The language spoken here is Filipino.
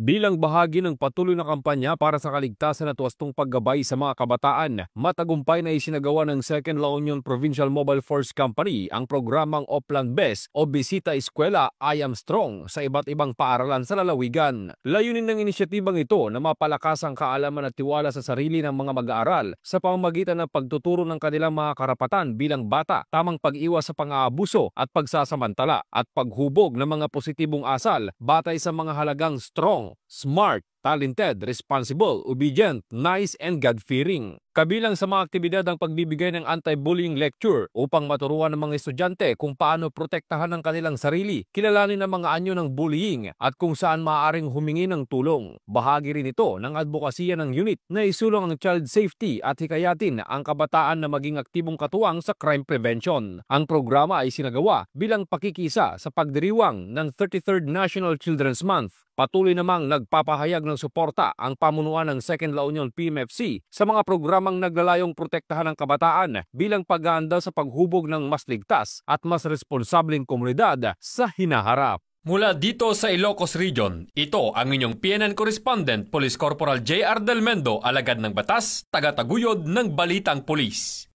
Bilang bahagi ng patuloy na kampanya para sa kaligtasan at wastong paggabay sa mga kabataan, matagumpay na isinagawa ng 2nd La Union Provincial Mobile Force Company ang programang Oplan Best o Bisita Eskwela I Am Strong sa iba't ibang paaralan sa lalawigan. Layunin ng inisyatibang ito na mapalakas ang kaalaman at tiwala sa sarili ng mga mag-aaral sa pamamagitan ng pagtuturo ng kanilang mga karapatan bilang bata, tamang pag-iwas sa pang-aabuso at pagsasamantala at paghubog ng mga positibong asal batay sa mga halagang strong, smart, talented, responsible, obedient, nice, and God-fearing. Kabilang sa mga aktibidad ang pagbibigay ng anti-bullying lecture upang maturuan ng mga estudyante kung paano protektahan ang kanilang sarili, kilalanin ang mga anyo ng bullying at kung saan maaaring humingi ng tulong. Bahagi rin ito ng advokasya ng unit na isulong ang child safety at hikayatin ang kabataan na maging aktibong katuwang sa crime prevention. Ang programa ay sinagawa bilang pakikisa sa pagdiriwang ng 33rd National Children's Month. Patuloy namang nagpapahayag ng suporta ang pamunuan ng 2nd La Union PMFC sa mga programang naglalayong protektahan ng kabataan bilang pag-aanda sa paghubog ng mas ligtas at mas responsableng komunidad sa hinaharap. Mula dito sa Ilocos Region, ito ang inyong PNN Correspondent, Police Corporal J.R. Delmendo, alagad ng batas, taga-taguyod ng Balitang Pulis.